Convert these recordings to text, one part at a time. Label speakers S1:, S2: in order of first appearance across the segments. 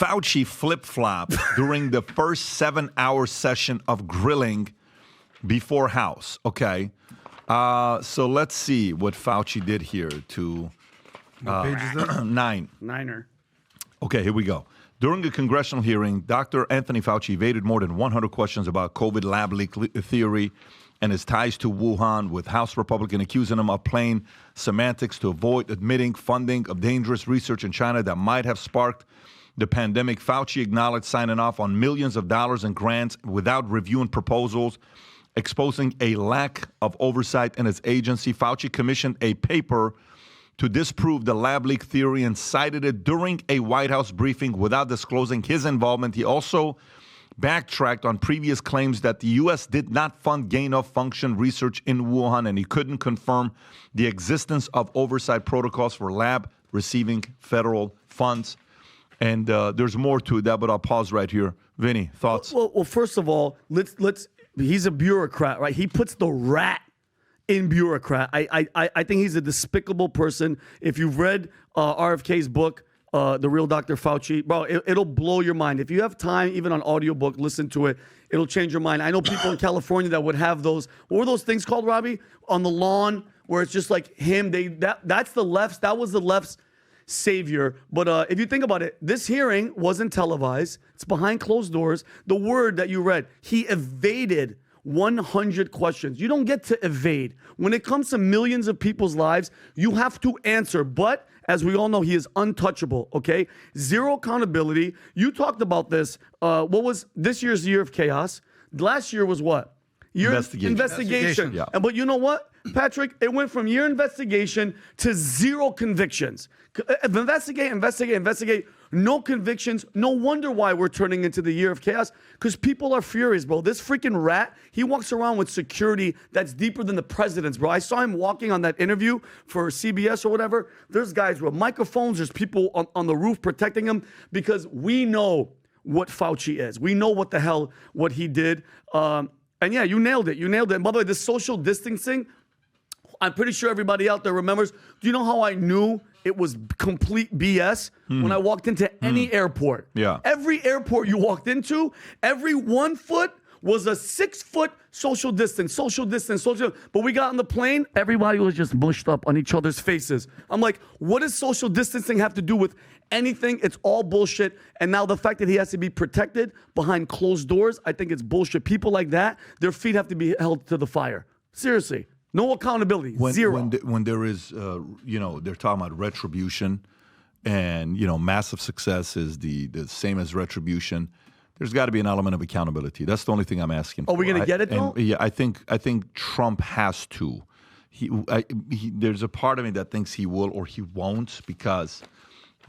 S1: Fauci flip-flopped during the first 7-hour session of grilling before House. Okay. So let's see what Fauci did here to...
S2: What page is that?
S1: 9.
S3: Niner.
S1: Okay, here we go. During a congressional hearing, Dr. Anthony Fauci evaded more than 100 questions about COVID lab leak theory and his ties to Wuhan, with House Republican accusing him of playing semantics to avoid admitting funding of dangerous research in China that might have sparked the pandemic. Fauci acknowledged signing off on millions of dollars in grants without reviewing proposals, exposing a lack of oversight in his agency. Fauci commissioned a paper to disprove the lab leak theory and cited it during a White House briefing without disclosing his involvement. He also backtracked on previous claims that the U.S. did not fund gain-of-function research in Wuhan, and he couldn't confirm the existence of oversight protocols for lab receiving federal funds. And there's more to that, but I'll pause right here. Vinny, thoughts?
S3: Well, first of all, let's. He's a bureaucrat, right? He puts the rat in bureaucrat. I think he's a despicable person. If you've read RFK's book, The Real Dr. Fauci, bro, it'll blow your mind. If you have time, even on audiobook, listen to it. It'll change your mind. I know people in California that would have those. What were those things called, Robbie? On the lawn, where it's just like him. That's the left's. That was the left's savior. But if you think about it, this hearing wasn't televised. It's behind closed doors. The word that you read, he evaded 100 questions. You don't get to evade. When it comes to millions of people's lives, you have to answer. But as we all know, he is untouchable, okay? Zero accountability. You talked about this. What was this year's year of chaos? Last year was what? Investigation.
S1: Yeah.
S3: But you know what, Patrick? It went from year investigation to zero convictions. Investigate. No convictions. No wonder why we're turning into the year of chaos, because people are furious, bro. This freaking rat, he walks around with security that's deeper than the president's, bro. I saw him walking on that interview for CBS or whatever. There's guys with microphones. There's people on the roof protecting him, because we know what Fauci is. We know what he did. And yeah, you nailed it. And by the way, this social distancing, I'm pretty sure everybody out there remembers. Do you know how I knew it was complete BS? When I walked into any airport?
S1: Yeah.
S3: Every airport you walked into, every 1 foot was a 6 foot social distance. But we got on the plane, everybody was just mushed up on each other's faces. I'm like, what does social distancing have to do with anything? It's all bullshit. And now the fact that he has to be protected behind closed doors, I think it's bullshit. People like that, their feet have to be held to the fire. Seriously. No accountability. Zero.
S1: When there is, they're talking about retribution, and, massive success is the same as retribution. There's got to be an element of accountability. That's the only thing I'm asking for.
S3: Are we going to get it, though?
S1: Yeah, I think Trump has to. There's a part of me that thinks he will or he won't, because,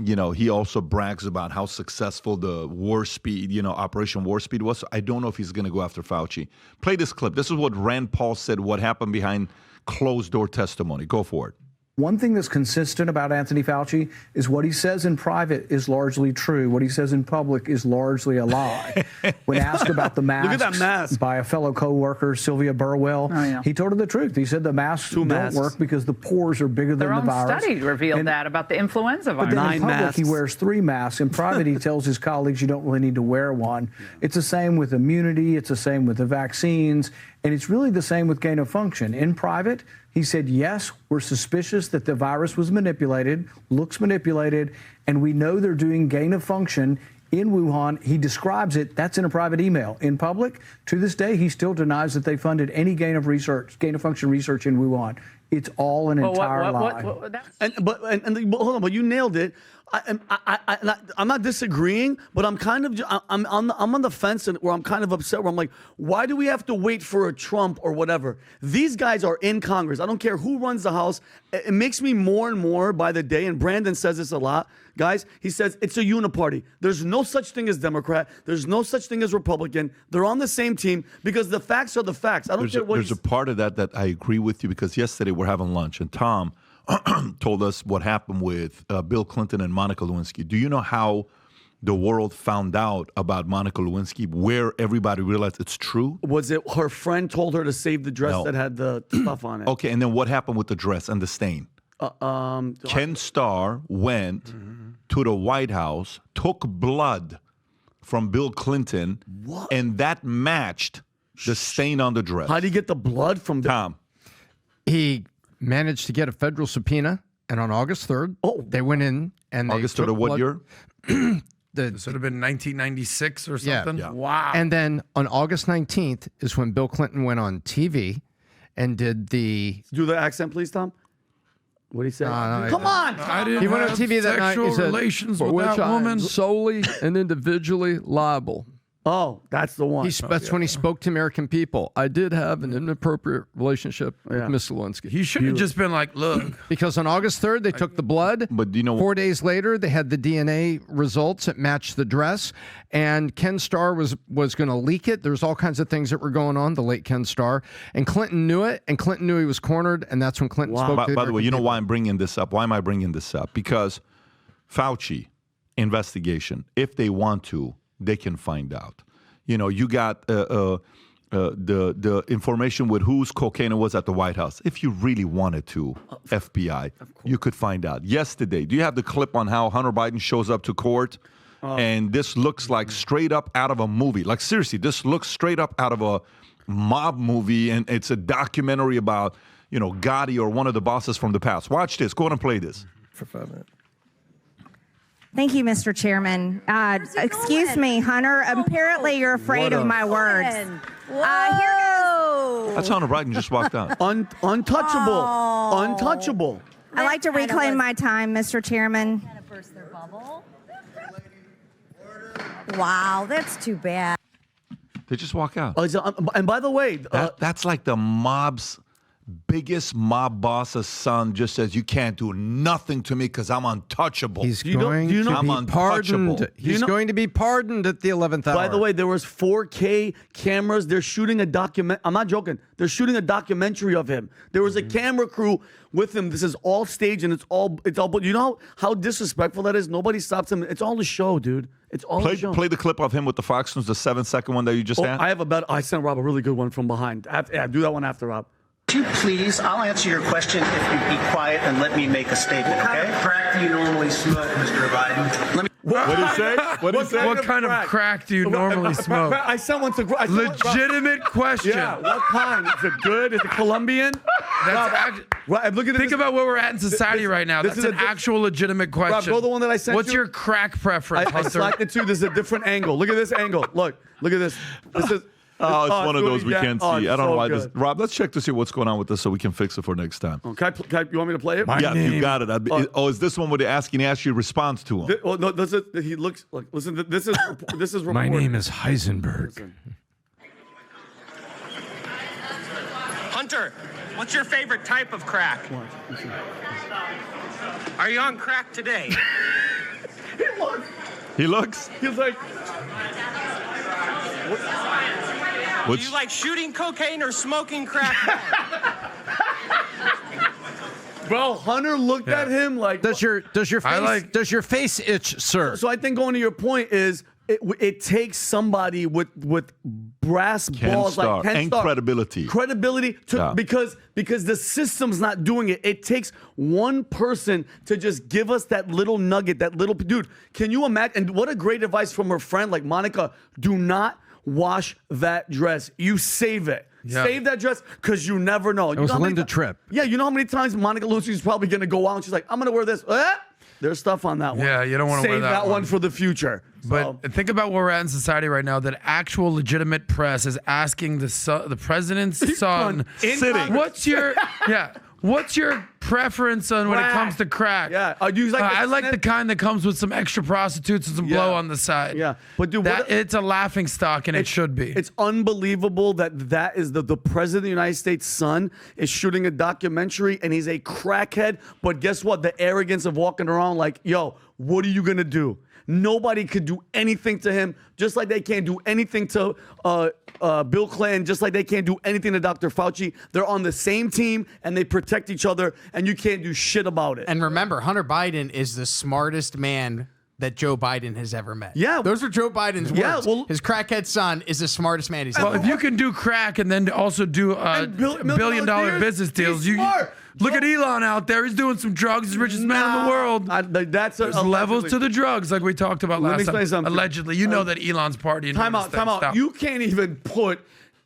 S1: he also brags about how successful the War Speed, Operation War Speed was. So I don't know if he's going to go after Fauci. Play this clip. This is what Rand Paul said, what happened behind closed-door testimony. Go for it.
S4: One thing that's consistent about Anthony Fauci is what he says in private is largely true. What he says in public is largely a lie. When asked about the masks,
S3: Look at that mask
S4: by a fellow co-worker, Sylvia Burwell, he told her the truth. He said the masks don't work because the pores are bigger than the virus.
S5: Their own study revealed that about the influenza virus.
S4: But then in public, he wears 3 masks. In private, he tells his colleagues you don't really need to wear one. It's the same with immunity. It's the same with the vaccines. And it's really the same with gain of function. In private, he said, yes, we're suspicious that the virus was manipulated, looks manipulated, and we know they're doing gain of function in Wuhan. He describes it. That's in a private email. In public, to this day, he still denies that they funded any gain of function research in Wuhan. It's all an entire lie.
S3: Hold on, but you nailed it. I'm not disagreeing, but I'm on the fence, and where I'm kind of upset. Where I'm like, why do we have to wait for a Trump or whatever? These guys are in Congress. I don't care who runs the House. It makes me more and more by the day. And Brandon says this a lot, guys. He says it's a uniparty. There's no such thing as Democrat. There's no such thing as Republican. They're on the same team because the facts are the facts. I don't care what.
S1: There's a part of that I agree with you, because yesterday we're having lunch and Tom told us what happened with Bill Clinton and Monica Lewinsky. Do you know how the world found out about Monica Lewinsky, where everybody realized it's true?
S3: Was it her friend told her to save the dress that had the stuff on it?
S1: Okay, and then what happened with the dress and the stain? Ken Starr went to the White House, took blood from Bill Clinton, and that matched the stain on the dress.
S3: How do you get the blood from
S1: Tom?
S6: He managed to get a federal subpoena, and on August 3rd, they went in and they
S1: August
S6: took
S1: 3rd of what
S6: blood-
S1: year?
S2: This would have been 1996 or something.
S1: Yeah.
S3: Wow.
S6: And then on August 19th is when Bill Clinton went on TV and did the.
S3: Do the accent, please, Tom. What did he say?
S6: no,
S3: Come on.
S2: I didn't
S6: He went on
S2: have
S6: TV that night.
S2: sexual
S6: He said,
S2: relations
S6: "For
S2: with
S6: which
S2: that
S6: I am
S2: woman.
S6: solely and individually liable."
S3: Oh, that's the one.
S6: That's when he spoke to American people. I did have an inappropriate relationship with Miss Lewinsky.
S2: He should have just been like, look.
S6: Because on August 3rd, they took the blood.
S1: But you know,
S6: 4 days later, they had the DNA results that matched the dress. And Ken Starr was going to leak it. There's all kinds of things that were going on, the late Ken Starr. And Clinton knew it, and Clinton knew he was cornered, and that's when Clinton spoke to
S1: by the way,
S6: American
S1: you know
S6: people.
S1: why I'm bringing this up? Why am I bringing this up? Because Fauci investigation, if they want to, they can find out. You know, you got the information with whose cocaine it was at the White House. If you really wanted to, FBI, you could find out. Yesterday, do you have the clip on how Hunter Biden shows up to court? And this looks like straight up out of a movie. Like, seriously, this looks straight up out of a mob movie, and it's a documentary about, you know, Gotti or one of the bosses from the past. Watch this. Go ahead and play this.
S2: For 5 minutes.
S7: Thank you, Mr. Chairman. Excuse me, Hunter. Apparently, you're afraid of my words.
S1: That's Hunter Biden just walked out.
S3: Untouchable. Untouchable.
S7: I'd like to reclaim my time, Mr. Chairman.
S8: Wow, that's too bad.
S1: They just walk out.
S3: And by the way,
S1: That's like the mob's biggest mob boss's son just says, you can't do nothing to me because I'm untouchable.
S6: He's
S3: Do you know-
S6: going
S3: do you know-
S6: to
S1: I'm
S6: be
S1: untouchable.
S6: pardoned. He's
S3: know-
S6: going to be pardoned at the 11th hour.
S3: by the way, there was 4K cameras. They're shooting a document. I'm not joking. They're shooting a documentary of him. There was a camera crew with him. This is all staged and it's all. But you know how disrespectful that is. Nobody stops him. It's all the show, dude. It's all the show.
S1: Play the clip of him with the Fox News, the 7-second one that you just had.
S3: I have a better. I sent Rob a really good one from behind. Do that one after, Rob.
S9: Please, I'll answer your question if you be quiet and let me make a statement, okay? What kind of crack do you normally smoke, Mr. Biden? Let me.
S1: What did he say? What did he say?
S2: What kind of crack do you normally smoke?
S3: I sent one to.
S2: Legitimate question.
S3: Yeah. What kind? Is it good? Is it Colombian? Rob, look at
S2: Think
S3: this.
S2: about where we're at in society right now.
S3: this
S2: That's
S3: is
S2: an
S3: a
S2: actual legitimate question.
S3: go the one that I sent
S2: What's
S3: you.
S2: your crack preference,
S3: I
S2: Hunter?
S3: selected two. This is a different angle. Look at this angle. Look at this. This is.
S1: Oh, it's one of those we can't see. I don't know why this.
S3: Good.
S1: Rob, let's check to see what's going on with this so we can fix it for next time.
S3: You want me to play it?
S1: Yeah, you got it. Is this one where they're asking you response to him?
S3: No, this is. He looks like. Listen, this is. This is.
S2: My name is Heisenberg.
S10: Hunter, what's your favorite type of crack? Are you on crack today?
S1: He looks.
S3: He's like.
S10: Do you like shooting cocaine or smoking crack?
S3: Bro, Hunter looked at him like.
S6: Does your face itch, sir?
S3: So I think going to your point is it takes somebody with brass balls
S1: Starr,
S3: like Ken
S1: and
S3: Starr,
S1: credibility
S3: to because the system's not doing it. It takes one person to just give us that little nugget, that little dude. Can you imagine? And what a great advice from her friend like Monica. Do not wash that dress. You save it.
S2: Yeah.
S3: Save that dress because you never know.
S6: It was Linda Tripp.
S3: Yeah, you know how many times Monica Lewinsky's probably going to go out and she's like, I'm going to wear this. There's stuff on that one.
S2: Yeah, you don't wanna wear
S3: Save
S2: that
S3: one
S2: one.
S3: for the future.
S2: But think about where we're at in society right now. That actual legitimate press is asking the president's son,
S3: sitting.
S2: What's your preference on when it comes to crack?
S3: Yeah. Do you like the
S2: I like the
S3: snip?
S2: kind that comes with some extra prostitutes and some blow on the side.
S3: Yeah. But dude,
S2: it's a laughing stock, and it should be.
S3: It's unbelievable that is the president of the United States' son is shooting a documentary and he's a crackhead. But guess what? The arrogance of walking around like, yo, what are you going to do? Nobody could do anything to him, just like they can't do anything to Bill Clinton, just like they can't do anything to Dr. Fauci. They're on the same team, and they protect each other, and you can't do shit about it.
S11: And remember, Hunter Biden is the smartest man that Joe Biden has ever met.
S3: Yeah.
S11: Those are Joe Biden's words.
S3: Yeah, well-
S11: His crackhead son is the smartest man he's ever
S2: Well, if you can do crack and then also do
S3: And
S2: billion-dollar business deals,
S3: he's smart.
S2: Look at Elon out there. He's doing some drugs. He's the richest man in the world.
S3: That's
S2: There's levels to the drugs, like we talked about
S3: Let me
S2: last
S3: explain
S2: time.
S3: something.
S2: Allegedly. You know that Elon's partying.
S3: Time out.
S2: Stop.
S3: You can't even put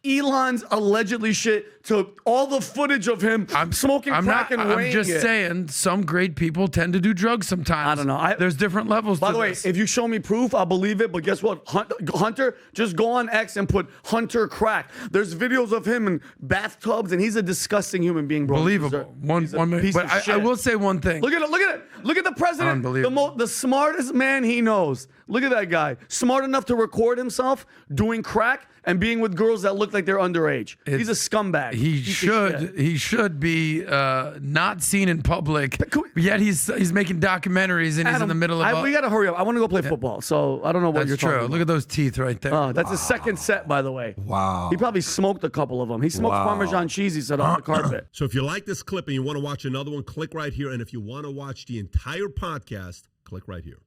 S3: Elon's allegedly shit to all the footage of him smoking crack and weighing
S2: I'm just
S3: it.
S2: saying, some great people tend to do drugs sometimes.
S3: I don't know.
S2: There's different levels
S3: By
S2: to
S3: the way,
S2: this.
S3: if you show me proof, I'll believe it. But guess what? Hunter, just go on X and put Hunter crack. There's videos of him in bathtubs, and he's a disgusting human being, bro.
S2: Believable.
S3: He's a piece
S2: But
S3: of shit.
S2: I will say one thing.
S3: Look at it. Look at it. Look at the president.
S2: Unbelievable.
S3: The smartest man he knows. Look at that guy. Smart enough to record himself doing crack and being with girls that look like they're underage. He's a scumbag.
S2: He should be not seen in public. Yet he's making documentaries and he's in the middle of.
S3: We gotta hurry up. I want to go play football, so I don't know what
S2: That's
S3: you're
S2: true.
S3: talking about.
S2: Look at those teeth right there.
S3: Oh, that's his second set, by the way.
S1: Wow.
S3: He probably smoked a couple of them. He smoked Parmesan cheese, he said, off the carpet.
S12: So if you like this clip and you want to watch another one, click right here. And if you want to watch the entire podcast, click right here.